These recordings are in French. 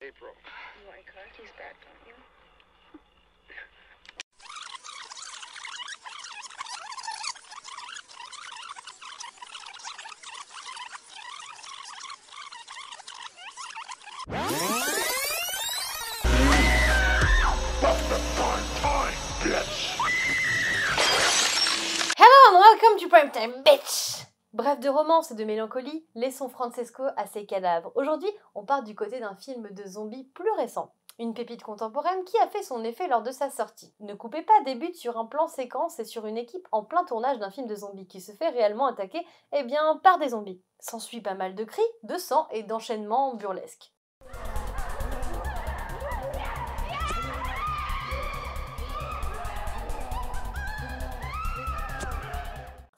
April. You like hockey's back, don't you? Hello and welcome to Primetime, bitch! Bref de romance et de mélancolie, laissons Francesco à ses cadavres. Aujourd'hui, on part du côté d'un film de zombies plus récent. Une pépite contemporaine qui a fait son effet lors de sa sortie. Ne coupez pas débute sur un plan séquence et sur une équipe en plein tournage d'un film de zombies qui se fait réellement attaquer, par des zombies. S'ensuit pas mal de cris, de sang et d'enchaînements burlesques.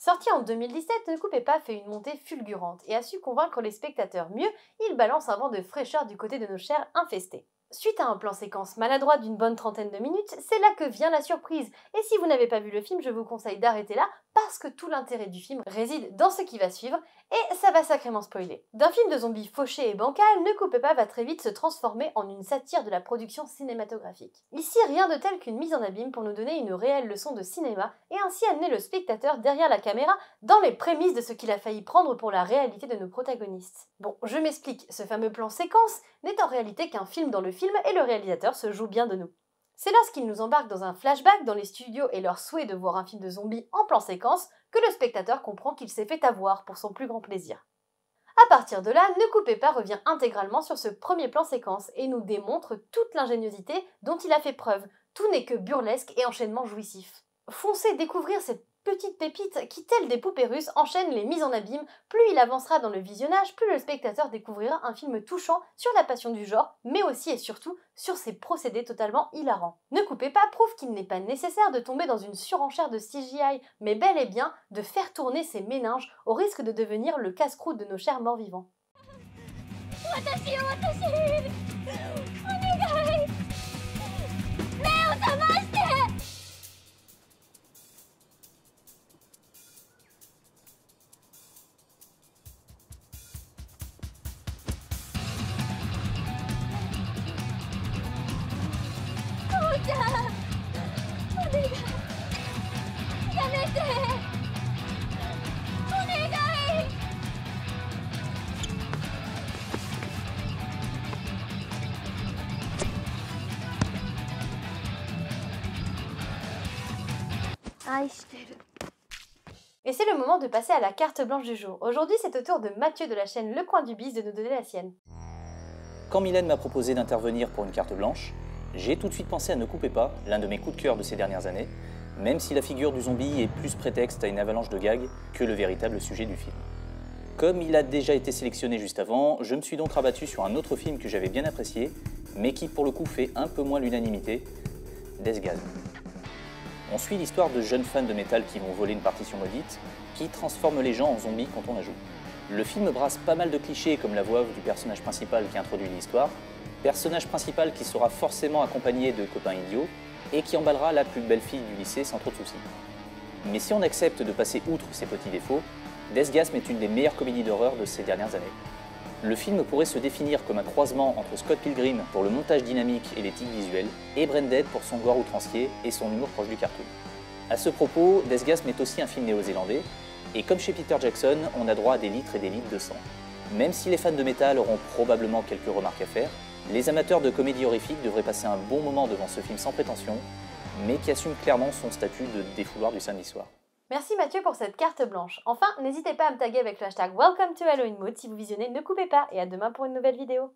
Sorti en 2017, Ne coupez pas fait une montée fulgurante et a su convaincre les spectateurs. Mieux, il balance un vent de fraîcheur du côté de nos chairs infestés. Suite à un plan séquence maladroit d'une bonne trentaine de minutes, c'est là que vient la surprise. Et si vous n'avez pas vu le film, je vous conseille d'arrêter là, parce que tout l'intérêt du film réside dans ce qui va suivre, et ça va sacrément spoiler. D'un film de zombies fauché et bancal, Ne coupez pas va très vite se transformer en une satire de la production cinématographique. Ici, rien de tel qu'une mise en abîme pour nous donner une réelle leçon de cinéma, et ainsi amener le spectateur derrière la caméra dans les prémices de ce qu'il a failli prendre pour la réalité de nos protagonistes. Bon, je m'explique, ce fameux plan séquence n'est en réalité qu'un film dans le film et le réalisateur se joue bien de nous. C'est lorsqu'il nous embarque dans un flashback dans les studios et leur souhait de voir un film de zombies en plan séquence que le spectateur comprend qu'il s'est fait avoir pour son plus grand plaisir. À partir de là, Ne coupez pas revient intégralement sur ce premier plan séquence et nous démontre toute l'ingéniosité dont il a fait preuve. Tout n'est que burlesque et enchaînement jouissif. Foncez découvrir cette petite pépite qui, telle des poupées russes, enchaîne les mises en abîme. Plus il avancera dans le visionnage, plus le spectateur découvrira un film touchant sur la passion du genre, mais aussi et surtout sur ses procédés totalement hilarants. Ne coupez pas prouve qu'il n'est pas nécessaire de tomber dans une surenchère de CGI, mais bel et bien de faire tourner ses méninges au risque de devenir le casse-croûte de nos chers morts-vivants. Et c'est le moment de passer à la carte blanche du jour. Aujourd'hui, c'est au tour de Mathieu de la chaîne Le Coin du Bis de nous donner la sienne. Quand Mylène m'a proposé d'intervenir pour une carte blanche, j'ai tout de suite pensé à Ne coupez pas, l'un de mes coups de cœur de ces dernières années, même si la figure du zombie est plus prétexte à une avalanche de gags que le véritable sujet du film. Comme il a déjà été sélectionné juste avant, je me suis donc rabattu sur un autre film que j'avais bien apprécié, mais qui pour le coup fait un peu moins l'unanimité, Desgasm. On suit l'histoire de jeunes fans de métal qui vont voler une partition maudite, qui transforme les gens en zombies quand on la joue. Le film brasse pas mal de clichés comme la voix du personnage principal qui introduit l'histoire, personnage principal qui sera forcément accompagné de copains idiots, et qui emballera la plus belle fille du lycée sans trop de soucis. Mais si on accepte de passer outre ces petits défauts, Desgasm est une des meilleures comédies d'horreur de ces dernières années. Le film pourrait se définir comme un croisement entre Scott Pilgrim pour le montage dynamique et l'éthique visuelle, et Branded pour son gore outrancier et son humour proche du cartoon. A ce propos, Desgasm est aussi un film néo-zélandais, et comme chez Peter Jackson, on a droit à des litres et des litres de sang. Même si les fans de métal auront probablement quelques remarques à faire, les amateurs de comédie horrifique devraient passer un bon moment devant ce film sans prétention, mais qui assume clairement son statut de défouloir du samedi soir. Merci Mathieu pour cette carte blanche. Enfin, n'hésitez pas à me taguer avec le hashtag Welcome to Halloween Mood si vous visionnez Ne coupez pas et à demain pour une nouvelle vidéo.